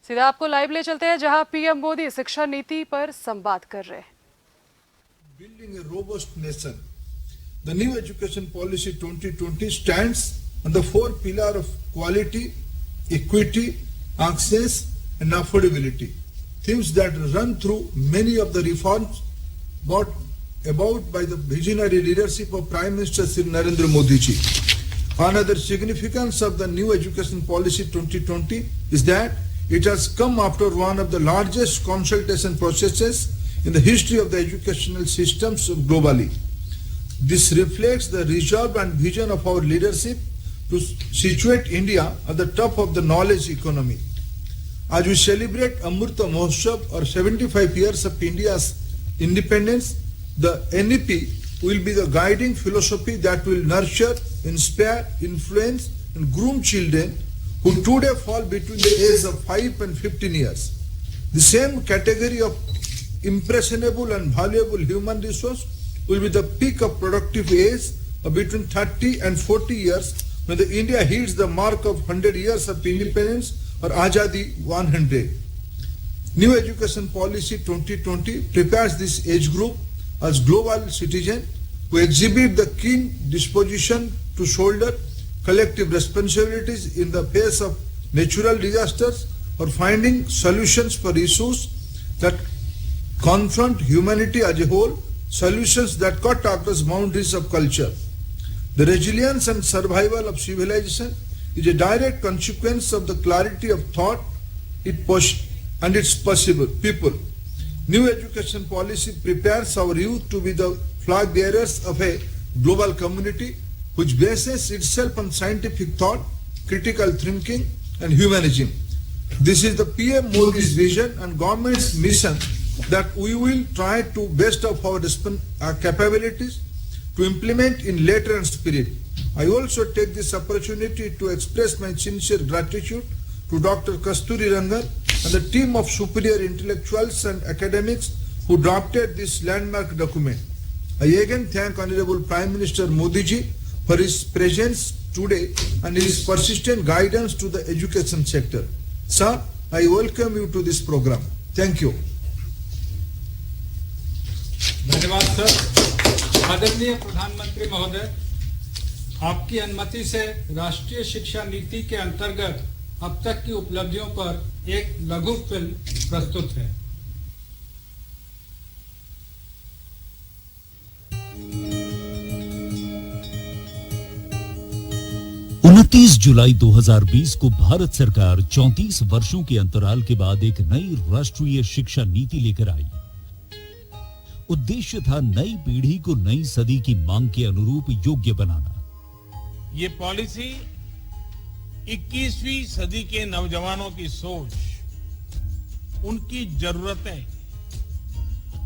सीधा आपको लाइव ले चलते हैं जहां पीएम मोदी शिक्षा नीति पर संवाद कर रहे हैं। Building a robust nation. The new education policy 2020 stands on the four pillars of quality, equity, access, and affordability. Themes that run through many of the reforms brought about by the visionary leadership of Prime Minister Sri Narendra Modi ji. Another significance of the new education policy 2020 is that it has come after one of the largest consultation processes in the history of the educational systems globally. This reflects the resolve and vision of our leadership to situate India at the top of the knowledge economy. As we celebrate Amrita Mahotsav or 75 years of India's independence, the NEP will be the guiding philosophy that will nurture, inspire, influence, and groom children who today fall between the age of 5 and 15 years. The same category of impressionable and valuable human resource will be the peak of productive age of between 30 and 40 years when the India hits the mark of 100 years of independence or Azadi 100. New Education Policy 2020 prepares this age group as global citizens who exhibit the keen disposition to shoulder collective responsibilities in the face of natural disasters or finding solutions for issues that confront humanity as a whole, solutions that cut across boundaries of culture. The resilience and survival of civilization is a direct consequence of the clarity of thought and its possible people. New education policy prepares our youth to be the flag bearers of a global community which bases itself on scientific thought, critical thinking, and humanism. This is the PM Modi's vision and government's mission that we will try to best of our capabilities to implement in letter and spirit. I also take this opportunity to express my sincere gratitude to Dr. Kasturi Rangan and the team of superior intellectuals and academics who drafted this landmark document. I again thank Honorable Prime Minister Modi ji for his presence today and his persistent guidance to the education sector. Sir, I welcome you to this program. Thank you. धन्यवाद sir. आदरणीय प्रधानमंत्री महोदय, आपकी अनुमति से राष्ट्रीय शिक्षा नीति के अंतर्गत अब तक की उपलब्धियों पर एक लघु फिल्म प्रस्तुत है। 29 जुलाई 2020 को भारत सरकार 34 वर्षों के अंतराल के बाद एक नई राष्ट्रीय शिक्षा नीति लेकर आई। उद्देश्य था नई पीढ़ी को नई सदी की मांग के अनुरूप योग्य बनाना। ये पॉलिसी 21वीं सदी के नौजवानों की सोच, उनकी जरूरतें,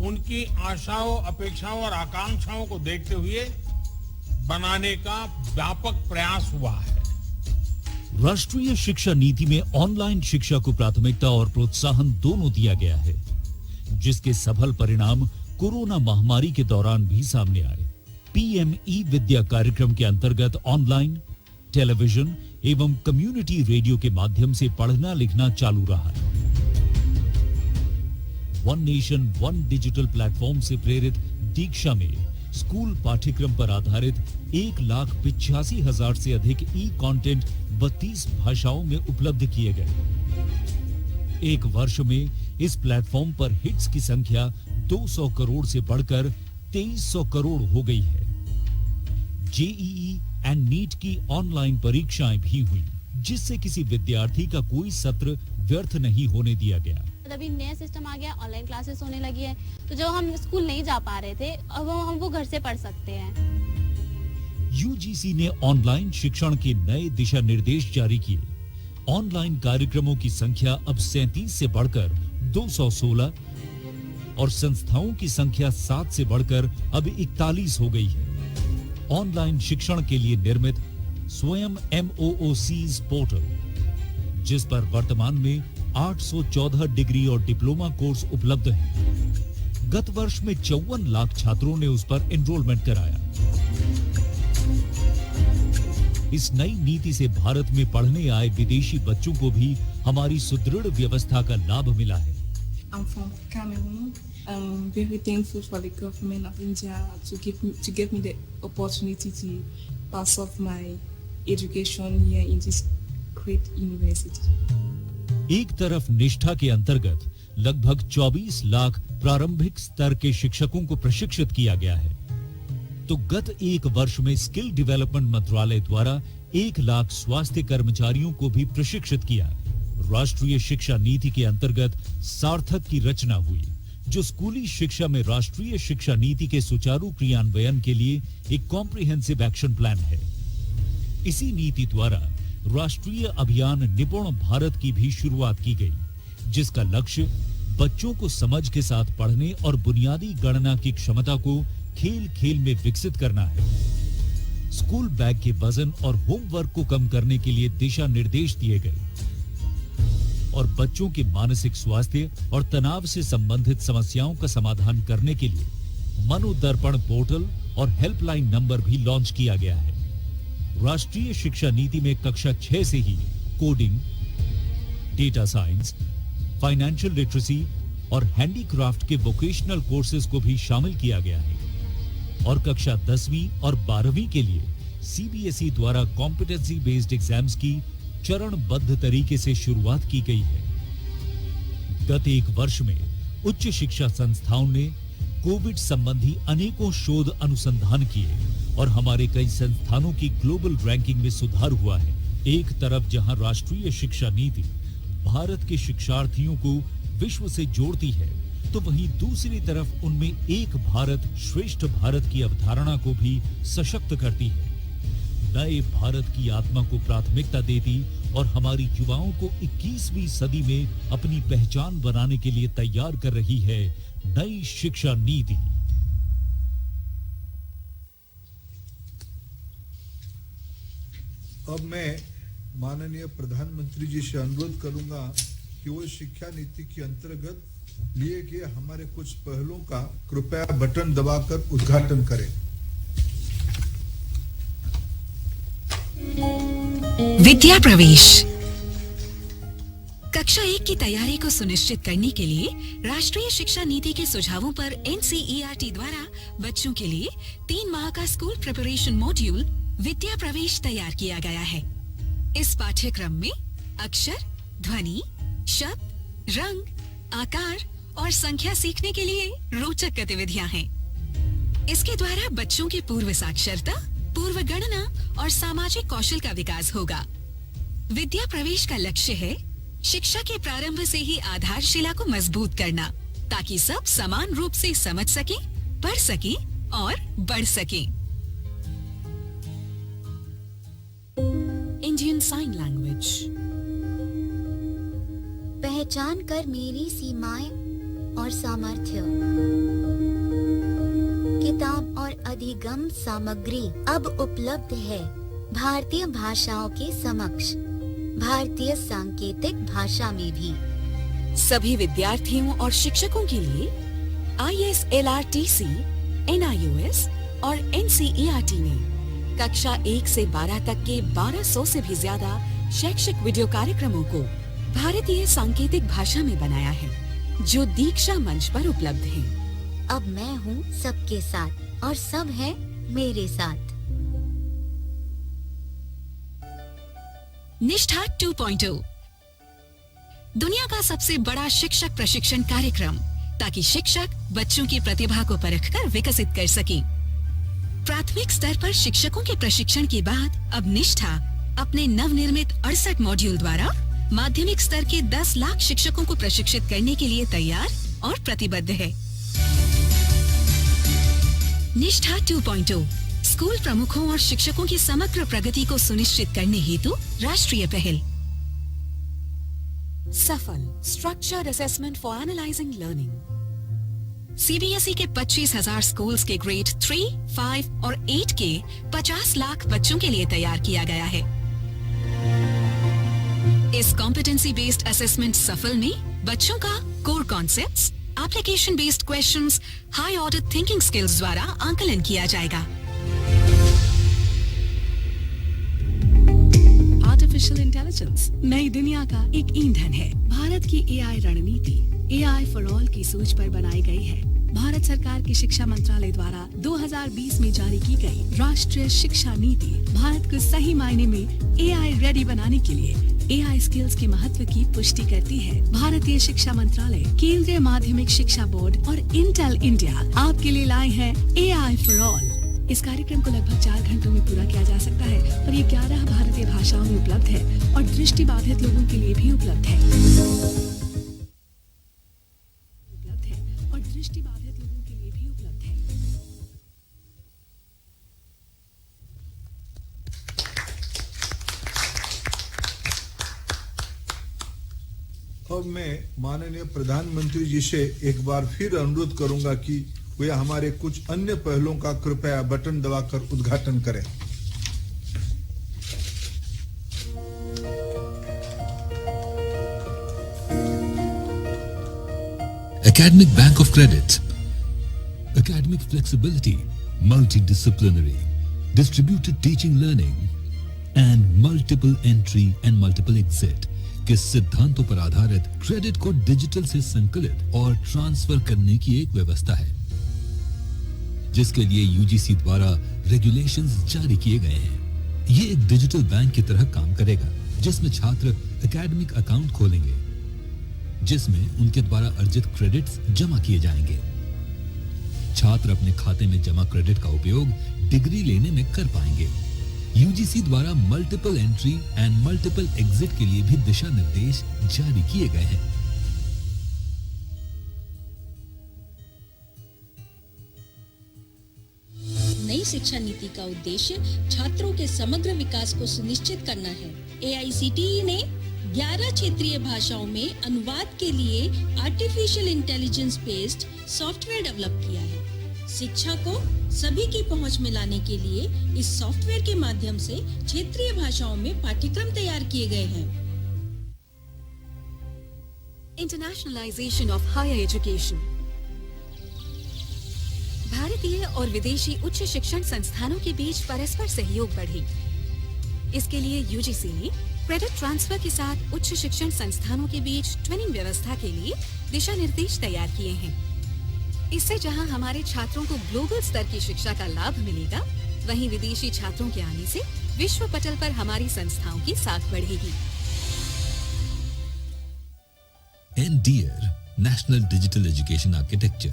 उनकी आशाओं, अपेक्षाओं और आकांक्षाओं को देखते हुए बनाने का व्यापक प्रयास हुआ है। राष्ट्रीय शिक्षा नीति में ऑनलाइन शिक्षा को प्राथमिकता और प्रोत्साहन दोनों दिया गया है, जिसके सफल परिणाम कोरोना महामारी के दौरान भी सामने आए। पीएम ई विद्या कार्यक्रम के अंतर्गत ऑनलाइन, टेलीविजन एवं कम्युनिटी रेडियो के माध्यम से पढ़ना लिखना चालू रहा है। One nation one digital platform से प्रेरित दीक्षा में स्कूल पाठ्यक्रम पर आधारित 1,85,000 से अधिक ई कंटेंट 32 भाषाओं में उपलब्ध किए गए। एक वर्ष में इस प्लेटफॉर्म पर हिट्स की संख्या 200 करोड़ से बढ़कर 2300 करोड़ हो गई है। जेईई एंड नीट की ऑनलाइन परीक्षाएं भी हुई, जिससे किसी विद्यार्थी का कोई सत्र व्यर्थ नहीं होने दिया गया। अभी नया सिस्टम आ गया, ऑनलाइन क्लासेस होने लगी है, तो जो हम स्कूल नहीं जा पा रहे थे अब हम वो घर से पढ़ सकते हैं। यूजीसी ने ऑनलाइन शिक्षण के नए दिशा निर्देश जारी किए। ऑनलाइन कार्यक्रमों की संख्या अब 37 से बढ़कर 216 और संस्थाओं की संख्या 7 से बढ़कर अब 41 हो गई है। ऑनलाइन शिक्षण के लिए निर्मित स्वयं MOOCs पोर्टल, जिस पर वर्तमान में 814 डिग्री और डिप्लोमा कोर्स उपलब्ध हैं। गत वर्ष में 54 लाख छात्रों ने उस पर एनरोलमेंट कराया। इस नई नीति से भारत में पढ़ने आए विदेशी बच्चों को भी हमारी सुदृढ़ व्यवस्था का लाभ मिला है। I'm from Cameroon. I'm very thankful for the government of India to give me the opportunity to pass off my education here in this great university. एक तरफ निष्ठा के अंतर्गत लगभग 24 लाख प्रारंभिक स्तर के शिक्षकों को प्रशिक्षित किया गया है, तो गत एक वर्ष में स्किल डेवलपमेंट मंत्रालय द्वारा 1 लाख स्वास्थ्य कर्मचारियों को भी प्रशिक्षित किया। राष्ट्रीय शिक्षा नीति के अंतर्गत सार्थक की रचना हुई, जो स्कूली शिक्षा में राष्ट्रीय शिक्षा नीति के सुचारू क्रियान्वयन के लिए एक कॉम्प्रिहेंसिव एक्शन प्लान है। इसी नीति द्वारा राष्ट्रीय अभियान निपुण भारत की भी शुरुआत की गई, जिसका लक्ष्य बच्चों को समझ के साथ पढ़ने और बुनियादी गणना की क्षमता को खेल खेल में विकसित करना है। स्कूल बैग के वजन और होमवर्क को कम करने के लिए दिशा निर्देश दिए गए और बच्चों के मानसिक स्वास्थ्य और तनाव से संबंधित समस्याओं का समाधान करने के लिए मनोदर्पण पोर्टल और हेल्पलाइन नंबर भी लॉन्च किया गया है। राष्ट्रीय शिक्षा नीति में कक्षा 6 से ही coding, data science, financial literacy और हैंडीक्राफ्ट के वोकेशनल कोर्सेज को भी शामिल किया गया है और कक्षा 10वीं और 12वीं के लिए सीबीएसई द्वारा कॉम्पिटेंसी बेस्ड एग्जाम्स की चरणबद्ध तरीके से शुरुआत की गई है। गत एक वर्ष में उच्च शिक्षा संस्थाओं ने कोविड संबंधी अनेकों शोध अनुसंधान किए और हमारे कई संस्थानों की ग्लोबल रैंकिंग में सुधार हुआ है। एक तरफ जहां राष्ट्रीय शिक्षा नीति भारत के शिक्षार्थियों को विश्व से जोड़ती है, तो वहीं दूसरी तरफ उनमें एक भारत श्रेष्ठ भारत की अवधारणा को भी सशक्त करती है, नए भारत की आत्मा को प्राथमिकता देती और हमारी युवाओं को 21वीं सदी में अपनी पहचान बनाने के लिए तैयार कर रही है नई शिक्षा नीति। अब मैं माननीय प्रधानमंत्री जी से अनुरोध करूंगा कि वो शिक्षा नीति के अंतर्गत लिए गए हमारे कुछ पहलों का कृपया बटन दबाकर उद्घाटन करें। विद्या प्रवेश कक्षा 1 की तैयारी को सुनिश्चित करने के लिए राष्ट्रीय शिक्षा नीति के सुझावों पर NCERT द्वारा बच्चों के लिए 3 माह का स्कूल प्रिपरेशन मॉड्यूल विद्या प्रवेश तैयार किया गया है। इस पाठ्यक्रम में अक्षर, ध्वनि, शब्द, रंग, आकार और संख्या सीखने के लिए रोचक गतिविधियां हैं। इसके द्वारा बच्चों की पूर्व साक्षरता, पूर्व गणना और सामाजिक कौशल का विकास होगा। विद्या प्रवेश का लक्ष्य है शिक्षा के प्रारंभ से ही आधारशिला को मजबूत करना, ताकि सब समान रूप से समझ सकें, पढ़ सकें और बढ़ सकें। Indian sign language. पहचान कर मेरी सीमाएं और सामर्थ्य। किताब और अधिगम सामग्री अब उपलब्ध है भारतीय भाषाओं के समक्ष, भारतीय सांकेतिक भाषा में भी। सभी विद्यार्थियों और शिक्षकों के लिए ISLRTC, NIOS और NCERT ने कक्षा 1 से 12 तक के 1200 से भी ज्यादा शैक्षिक वीडियो कार्यक्रमों को भारतीय सांकेतिक भाषा में बनाया है, जो दीक्षा मंच पर उपलब्ध है। अब मैं हूँ सबके साथ और सब है मेरे साथ। निष्ठा 2.0 दुनिया का सबसे बड़ा शिक्षक प्रशिक्षण कार्यक्रम, ताकि शिक्षक बच्चों की प्रतिभा को परखकर विकसित कर सकें। प्राथमिक स्तर पर शिक्षकों के प्रशिक्षण के बाद अब निष्ठा अपने नवनिर्मित 68 मॉड्यूल द्वारा माध्यमिक स्तर के 10 लाख शिक्षकों को प्रशिक्षित करने के लिए तैयार और प्रतिबद्ध है। निष्ठा 2.0 स्कूल प्रमुखों और शिक्षकों की समग्र प्रगति को सुनिश्चित करने हेतु राष्ट्रीय पहल। सफल structured assessment for analysing learning. CBSE के 25,000 स्कूल्स के ग्रेड 3, 5 और 8 के 50 लाख बच्चों के लिए तैयार किया गया है। इस कॉम्पिटेंसी बेस्ड असेसमेंट सफल में बच्चों का core concepts, application based questions, high order thinking skills द्वारा आंकलन किया जाएगा। आर्टिफिशियल इंटेलिजेंस नई दुनिया का एक ईंधन है। भारत की एआई रणनीति एआई फॉर ऑल की सोच पर बनाई गई है। भारत सरकार के शिक्षा मंत्रालय द्वारा 2020 में जारी की गई राष्ट्रीय शिक्षा नीति भारत को सही मायने में एआई रेडी बनाने के लिए एआई स्किल्स के महत्व की पुष्टि करती है। भारतीय शिक्षा मंत्रालय, केंद्रीय माध्यमिक शिक्षा बोर्ड और इंटेल इंडिया आपके लिए लाए हैं एआई फॉर ऑल। इस कार्यक्रम को लगभग 4 घंटों में पूरा किया जा सकता है और ये 11 भारतीय भाषाओं में उपलब्ध है और दृष्टिबाधित लोगों के लिए भी उपलब्ध है। दृष्टिबाधित लोगों के लिए भी उपलब्ध है। अब मैं माननीय प्रधानमंत्री जी से एक बार फिर अनुरोध करूंगा कि वे हमारे कुछ अन्य पहलों का कृपया बटन दबाकर उद्घाटन करें। Academic Bank of Credit, academic flexibility, multidisciplinary, distributed teaching learning and multiple entry and multiple exit के सिद्धांतों पर आधारित क्रेडिट को डिजिटल से संकलित और ट्रांसफर करने की एक व्यवस्था है, जिसके लिए यूजीसी द्वारा रेगुलेशंस जारी किए गए हैं। ये एक डिजिटल बैंक की तरह काम करेगा, जिसमें छात्र एकेडमिक अकाउंट खोलेंगे, जिसमें उनके द्वारा अर्जित क्रेडिट्स जमा किए जाएंगे। छात्र अपने खाते में जमा क्रेडिट का उपयोग डिग्री लेने में कर पाएंगे। यूजीसी द्वारा multiple entry and multiple exit के लिए भी दिशा निर्देश जारी किए गए हैं। नई शिक्षा नीति का उद्देश्य छात्रों के समग्र विकास को सुनिश्चित करना है। एआईसीटीई ने 11 क्षेत्रीय भाषाओं में अनुवाद के लिए artificial intelligence based software develop किया है। शिक्षा को सभी की पहुंच में लाने के लिए इस सॉफ्टवेयर के माध्यम से क्षेत्रीय भाषाओं में पाठ्यक्रम तैयार किए गए हैं। Internationalization of higher education. भारतीय और विदेशी उच्च शिक्षण संस्थानों के बीच परस्पर सहयोग बढ़े। इसके लिए यूजीसी ने क्रेडिट ट्रांसफर के साथ उच्च शिक्षण संस्थानों के बीच ट्विनिंग व्यवस्था के लिए दिशा निर्देश तैयार किए हैं। इससे जहां हमारे छात्रों को ग्लोबल स्तर की शिक्षा का लाभ मिलेगा, वहीं विदेशी छात्रों के आने से विश्व पटल पर हमारी संस्थाओं की साख बढ़ेगी। NDR national digital education architecture,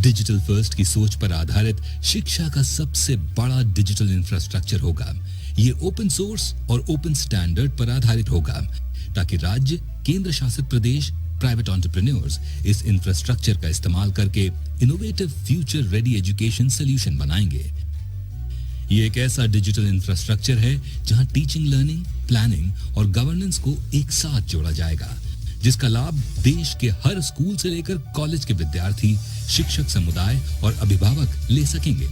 digital first की सोच पर आधारित शिक्षा का सबसे बड़ा डिजिटल इंफ्रास्ट्रक्चर होगा। ये ओपन सोर्स और ओपन स्टैंडर्ड पर आधारित होगा, ताकि राज्य, केंद्र शासित प्रदेश, प्राइवेट एंटरप्रेन्योर्स इस इंफ्रास्ट्रक्चर का इस्तेमाल करके innovative future ready education solution बनाएंगे। ये एक ऐसा डिजिटल इंफ्रास्ट्रक्चर है जहां टीचिंग, लर्निंग, प्लानिंग और गवर्नेंस को एक साथ जोड़ा जाएगा, जिसका लाभ देश के हर स्कूल से लेकर कॉलेज के विद्यार्थी, शिक्षक समुदाय और अभिभावक ले सकेंगे।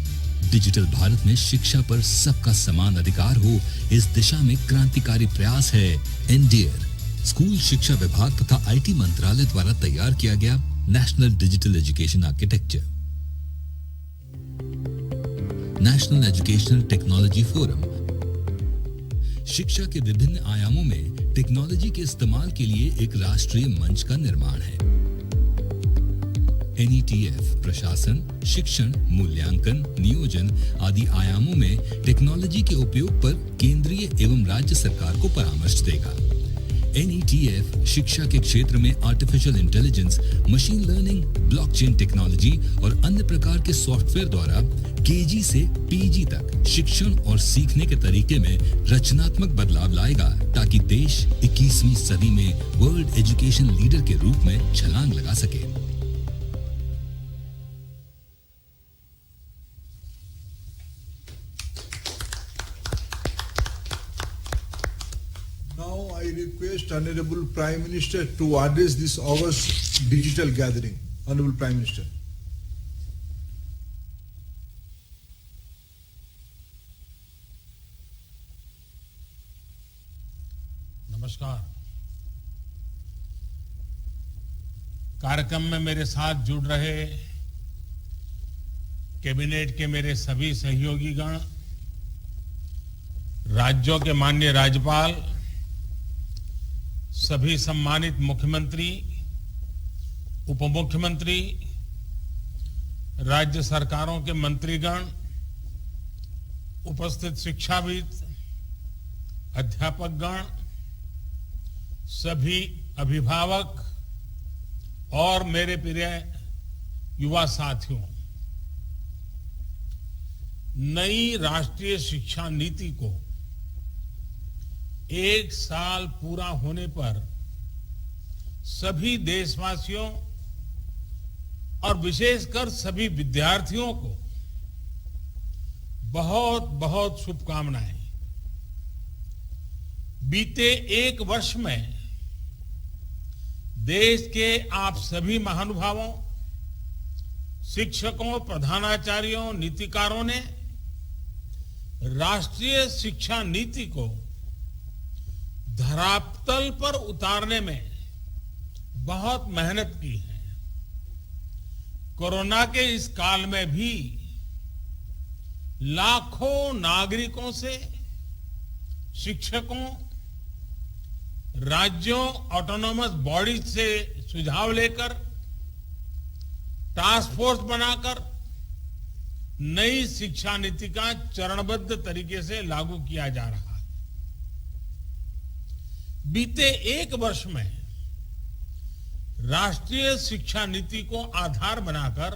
डिजिटल भारत में शिक्षा पर सबका समान अधिकार हो, इस दिशा में क्रांतिकारी प्रयास है एनडीआर। स्कूल शिक्षा विभाग तथा आईटी मंत्रालय द्वारा तैयार किया गया national digital education architecture. National educational technology forum शिक्षा के विभिन्न आयामों में टेक्नोलॉजी के इस्तेमाल के लिए एक राष्ट्रीय मंच का निर्माण है। एनईटीएफ प्रशासन, शिक्षण, मूल्यांकन, नियोजन आदि आयामों में टेक्नोलॉजी के उपयोग पर केंद्रीय एवं राज्य सरकार को परामर्श देगा। एनईटीएफ शिक्षा के क्षेत्र में artificial intelligence, machine learning, blockchain technology और अन्य प्रकार के सॉफ्टवेयर द्वारा केजी से पीजी तक शिक्षण और सीखने के तरीके में रचनात्मक बदलाव लाएगा, ताकि देश 21वीं सदी में वर्ल्ड एजुकेशन लीडर के रूप में छलांग लगा सके। I request Honorable Prime Minister to address this August digital gathering. Honorable Prime Minister. नमस्कार। कार्यक्रम में मेरे साथ जुड़ रहे कैबिनेट के मेरे सभी सहयोगीगण, राज्यों के माननीय राज्यपाल, सभी सम्मानित मुख्यमंत्री, उप मुख्यमंत्री, राज्य सरकारों के मंत्रीगण, उपस्थित शिक्षाविद, अध्यापकगण, सभी अभिभावक और मेरे प्रिय युवा साथियों, नई राष्ट्रीय शिक्षा नीति को 1 साल पूरा होने पर सभी देशवासियों और विशेषकर सभी विद्यार्थियों को बहुत बहुत शुभकामनाएं। बीते 1 वर्ष में देश के आप सभी महानुभावों, शिक्षकों, प्रधानाचार्यों, नीतिकारों ने राष्ट्रीय शिक्षा नीति को धरातल पर उतारने में बहुत मेहनत की है। कोरोना के इस काल में भी लाखों नागरिकों से, शिक्षकों, राज्यों, ऑटोनोमस बॉडीज से सुझाव लेकर टास्क फोर्स बनाकर नई शिक्षा नीति का चरणबद्ध तरीके से लागू किया जा रहा है। बीते 1 वर्ष में राष्ट्रीय शिक्षा नीति को आधार बनाकर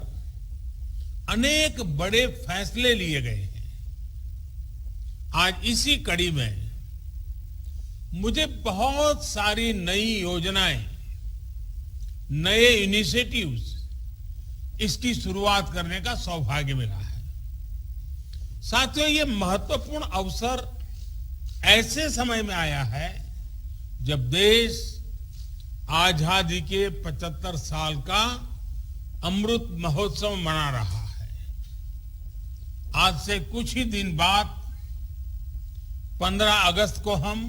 अनेक बड़े फैसले लिए गए हैं। आज इसी कड़ी में मुझे बहुत सारी नई योजनाएं, नए इनिशिएटिव्स, इसकी शुरुआत करने का सौभाग्य मिला है। साथियों, ये महत्वपूर्ण अवसर ऐसे समय में आया है जब देश आजादी के 75 साल का अमृत महोत्सव मना रहा है। आज से कुछ ही दिन बाद 15 अगस्त को हम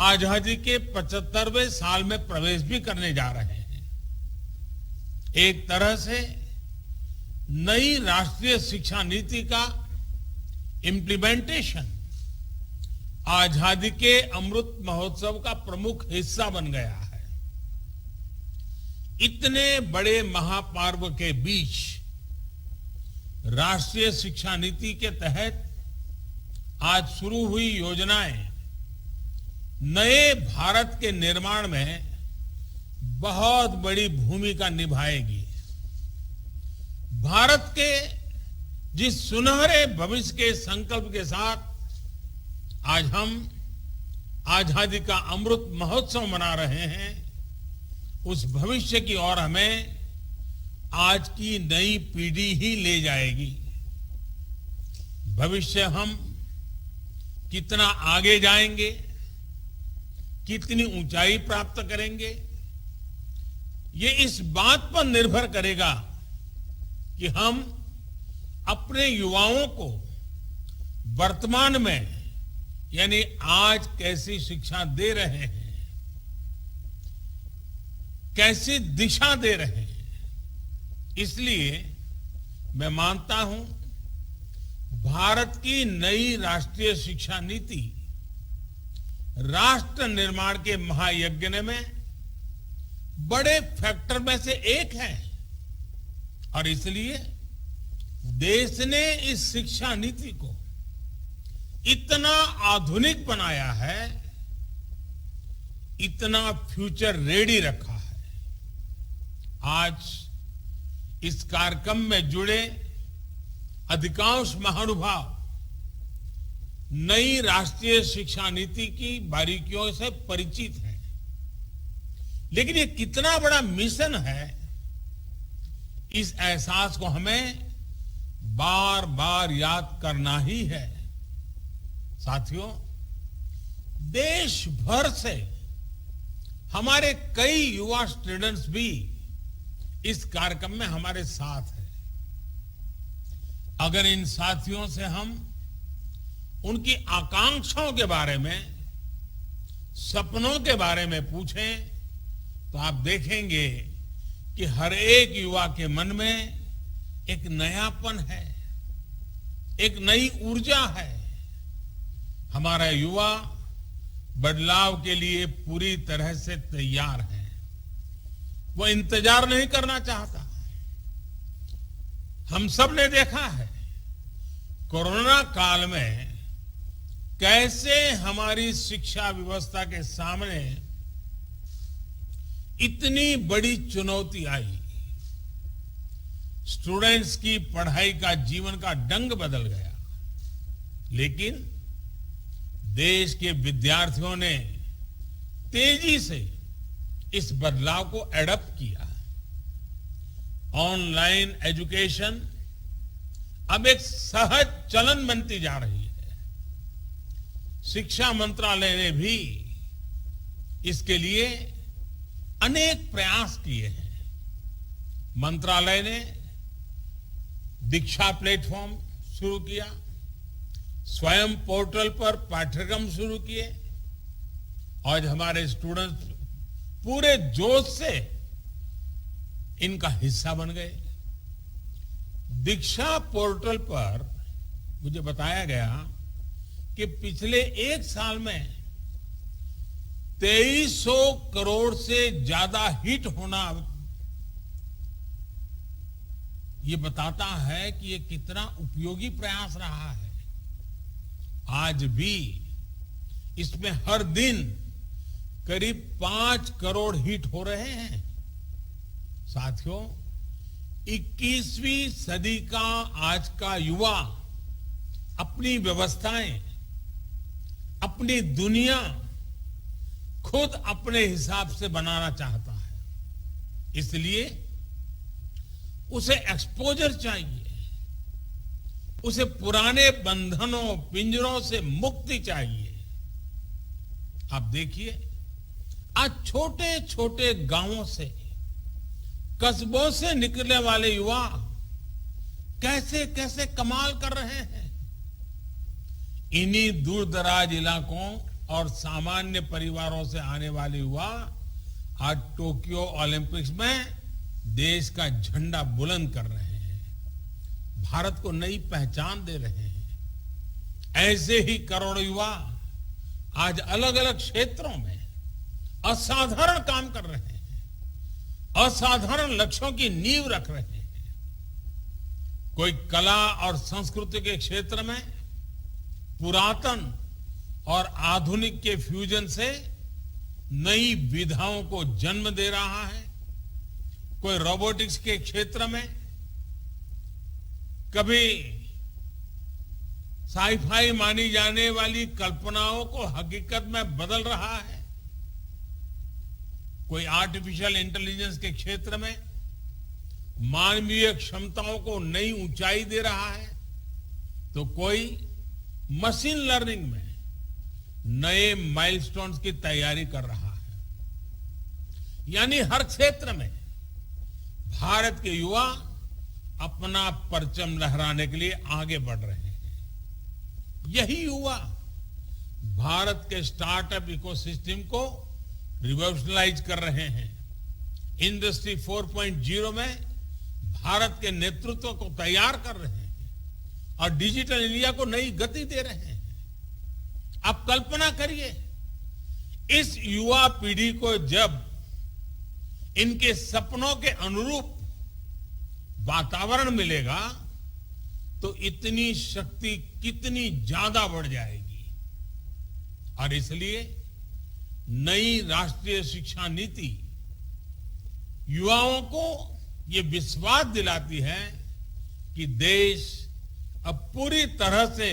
आजादी के 75वें साल में प्रवेश भी करने जा रहे हैं। एक तरह से नई राष्ट्रीय शिक्षा नीति का इम्प्लीमेंटेशन आजादी के अमृत महोत्सव का प्रमुख हिस्सा बन गया है। इतने बड़े महापर्व के बीच राष्ट्रीय शिक्षा नीति के तहत आज शुरू हुई योजनाएं नए भारत के निर्माण में बहुत बड़ी भूमिका निभाएगी। भारत के जिस सुनहरे भविष्य के संकल्प के साथ आज हम आजादी का अमृत महोत्सव मना रहे हैं, उस भविष्य की ओर हमें आज की नई पीढ़ी ही ले जाएगी। भविष्य हम कितना आगे जाएंगे, कितनी ऊंचाई प्राप्त करेंगे, ये इस बात पर निर्भर करेगा कि हम अपने युवाओं को वर्तमान में यानी आज कैसी शिक्षा दे रहे हैं, कैसी दिशा दे रहे हैं। इसलिए मैं मानता हूं भारत की नई राष्ट्रीय शिक्षा नीति राष्ट्र निर्माण के महायज्ञ में बड़े फैक्टर में से एक है और इसलिए देश ने इस शिक्षा नीति को इतना आधुनिक बनाया है, इतना फ्यूचर रेडी रखा है। आज इस कार्यक्रम में जुड़े अधिकांश महानुभाव नई राष्ट्रीय शिक्षा नीति की बारीकियों से परिचित हैं, लेकिन ये कितना बड़ा मिशन है, इस एहसास को हमें बार बार याद करना ही है। साथियों, देश भर से हमारे कई युवा स्टूडेंट्स भी इस कार्यक्रम में हमारे साथ हैं। अगर इन साथियों से हम उनकी आकांक्षाओं के बारे में, सपनों के बारे में पूछें तो आप देखेंगे कि हर एक युवा के मन में एक नयापन है, एक नई ऊर्जा है, हमारा युवा बदलाव के लिए पूरी तरह से तैयार है। वो इंतजार नहीं करना चाहता। हम सब ने देखा है कोरोना काल में कैसे हमारी शिक्षा व्यवस्था के सामने इतनी बड़ी चुनौती आई। स्टूडेंट्स की पढ़ाई का जीवन का ढंग बदल गया, लेकिन देश के विद्यार्थियों ने तेजी से इस बदलाव को एडॉप्ट किया। ऑनलाइन एजुकेशन अब एक सहज चलन बनती जा रही है। शिक्षा मंत्रालय ने भी इसके लिए अनेक प्रयास किए हैं। मंत्रालय ने दीक्षा प्लेटफॉर्म शुरू किया, स्वयं पोर्टल पर पाठ्यक्रम शुरू किए और हमारे स्टूडेंट्स पूरे जोश से इनका हिस्सा बन गए। दीक्षा पोर्टल पर मुझे बताया गया कि पिछले एक साल में 2300 करोड़ से ज्यादा हिट होना ये बताता है कि ये कितना उपयोगी प्रयास रहा है। आज भी इसमें हर दिन करीब 5 करोड़ हिट हो रहे हैं। साथियों, 21वीं सदी का आज का युवा अपनी व्यवस्थाएं, अपनी दुनिया खुद अपने हिसाब से बनाना चाहता है। इसलिए उसे एक्सपोजर चाहिए, उसे पुराने बंधनों पिंजरों से मुक्ति चाहिए। आप देखिए, आज छोटे छोटे गांवों से, कस्बों से निकलने वाले युवा कैसे कैसे कमाल कर रहे हैं। इन्हीं दूर दराज इलाकों और सामान्य परिवारों से आने वाले युवा आज टोक्यो ओलंपिक्स में देश का झंडा बुलंद कर रहे हैं, भारत को नई पहचान दे रहे हैं। ऐसे ही करोड़ों युवा आज अलग अलग क्षेत्रों में असाधारण काम कर रहे हैं, असाधारण लक्ष्यों की नींव रख रहे हैं। कोई कला और संस्कृति के क्षेत्र में पुरातन और आधुनिक के फ्यूजन से नई विधाओं को जन्म दे रहा है। कोई रोबोटिक्स के क्षेत्र में कभी साईफाई मानी जाने वाली कल्पनाओं को हकीकत में बदल रहा है। कोई आर्टिफिशियल इंटेलिजेंस के क्षेत्र में मानवीय क्षमताओं को नई ऊंचाई दे रहा है, तो कोई मशीन लर्निंग में नए माइलस्टोन्स की तैयारी कर रहा है। यानी हर क्षेत्र में भारत के युवा अपना परचम लहराने के लिए आगे बढ़ रहे हैं। यही युवा भारत के स्टार्टअप इकोसिस्टम को रिवॉल्यूशनाइज कर रहे हैं। इंडस्ट्री 4.0 में भारत के नेतृत्व को तैयार कर रहे हैं और डिजिटल इंडिया को नई गति दे रहे हैं। आप कल्पना करिए, इस युवा पीढ़ी को जब इनके सपनों के अनुरूप वातावरण मिलेगा तो इतनी शक्ति कितनी ज्यादा बढ़ जाएगी। और इसलिए नई राष्ट्रीय शिक्षा नीति युवाओं को ये विश्वास दिलाती है कि देश अब पूरी तरह से